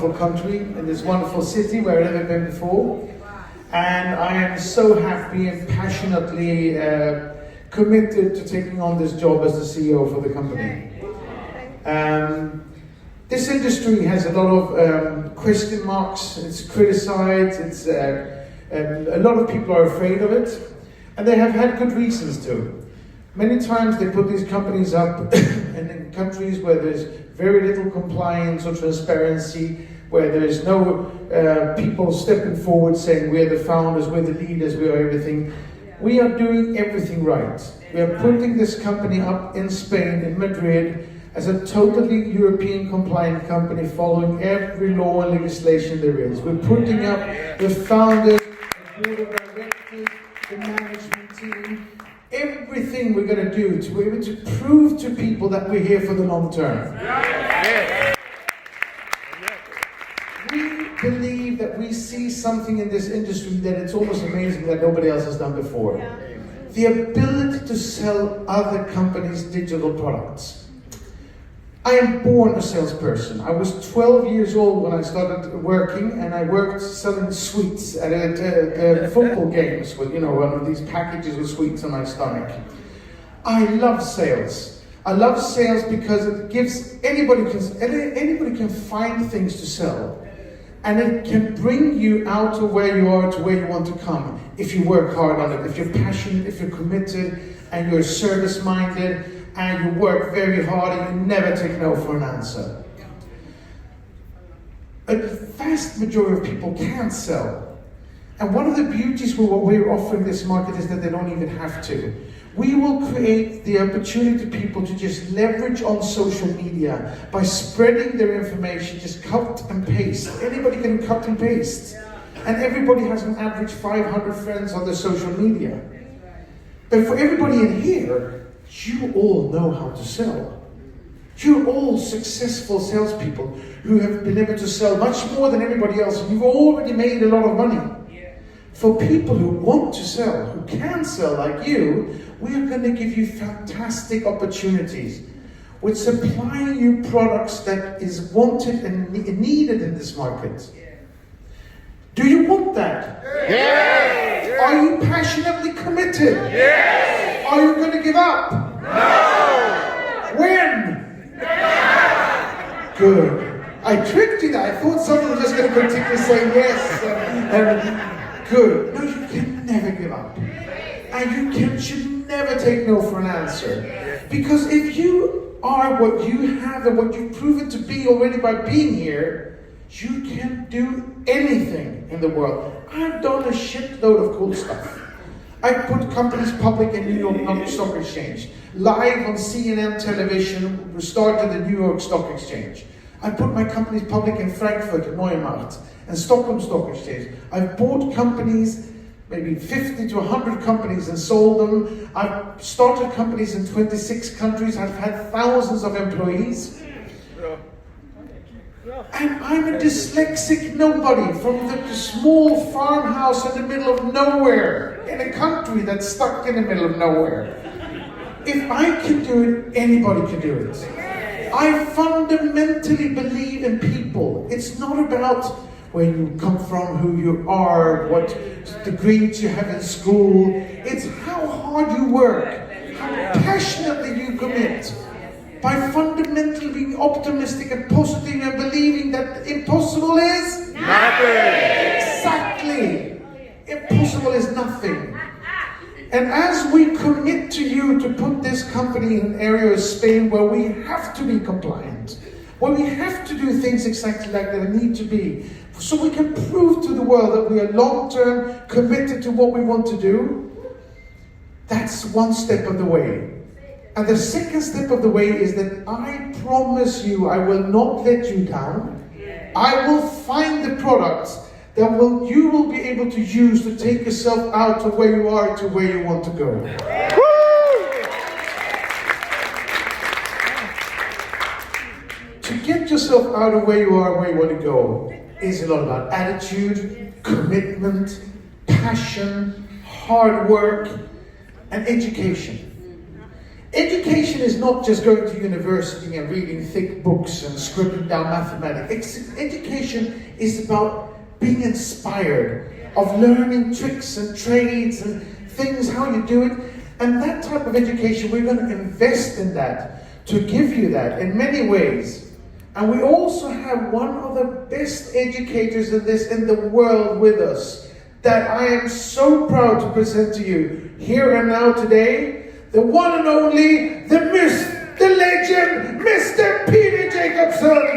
wonderful country, in this wonderful city where I've never been before. And I am so happy and passionately committed to taking on this job as the CEO for the company. This industry has a lot of question marks, it's criticized, a lot of people are afraid of it, and they have had good reasons to. Many times they put these companies up in countries where there's very little compliance or transparency, where there's no people stepping forward saying we're the founders, we're the leaders, we are everything. We are doing everything right. We are putting this company up in Spain, in Madrid, as a totally European compliant company following every law and legislation there is. We're putting up the founders, the board of directors, the management team, everything we're going to do to be able to prove to people that we're here for the long term. We believe that we see something in this industry that it's almost amazing that nobody else has done before. The ability to sell other companies' digital products. I am born a salesperson. I was 12 years old when I started working, and I worked selling sweets at football games with, one of these packages with sweets on my stomach. I love sales. I love sales because it gives anybody can find things to sell, and it can bring you out to where you are, to where you want to come, if you work hard on it, if you're passionate, if you're committed, and you're service-minded, and you work very hard and you never take no for an answer. A vast majority of people can't sell. And one of the beauties for what we're offering this market is that they don't even have to. We will create the opportunity to people to just leverage on social media by spreading their information, just cut and paste. Anybody can cut and paste. And everybody has an average 500 friends on their social media. But for everybody in here, you all know how to sell. You're all successful salespeople who have been able to sell much more than everybody else. And you've already made a lot of money. For people who want to sell, who can sell like you, we are going to give you fantastic opportunities with supplying you products that is wanted and needed in this market. Do you want that? Yes! Are you passionately committed? Yes! Are you going to give up? No! When? Now! Good. I tricked you there. I thought someone was just going to continue saying yes. Good. No, you can never give up. And you should never take no for an answer. Because if you are what you have and what you've proven to be already by being here, you can do anything in the world. I've done a shitload of cool stuff. I put companies public in New York Stock Exchange. Live on CNN television, we started the New York Stock Exchange. I put my companies public in Frankfurt, Neumarkt, and Stockholm Stock Exchange. I've bought companies, maybe 50 to 100 companies, and sold them. I've started companies in 26 countries. I've had thousands of employees. And I'm a dyslexic nobody from the small farmhouse in the middle of nowhere, in a country that's stuck in the middle of nowhere. If I can do it, anybody can do it. I fundamentally believe in people. It's not about where you come from, who you are, what degrees you have in school. It's how hard you work, how passionately you commit. By fundamentally being optimistic and positive and believing that impossible is nothing. Exactly. Impossible is nothing. And as we commit to you to put this company in an area of Spain where we have to be compliant, where we have to do things exactly like they need to be, so we can prove to the world that we are long-term committed to what we want to do, that's one step of the way. And the second step of the way is that I promise you I will not let you down. I will find the products that you will be able to use to take yourself out to where you are, to where you want to go. To get yourself out of where you are, where you want to go, is a lot about attitude, commitment, passion, hard work, and education. Education is not just going to university and reading thick books and scribbling down mathematics. Education is about being inspired, of learning tricks and trades and things, how you do it. And that type of education, we're going to invest in that, to give you that in many ways. And we also have one of the best educators of this in the world with us, that I am so proud to present to you here and now today, the one and only, the myth, the legend, Mr. Peter Jacobson.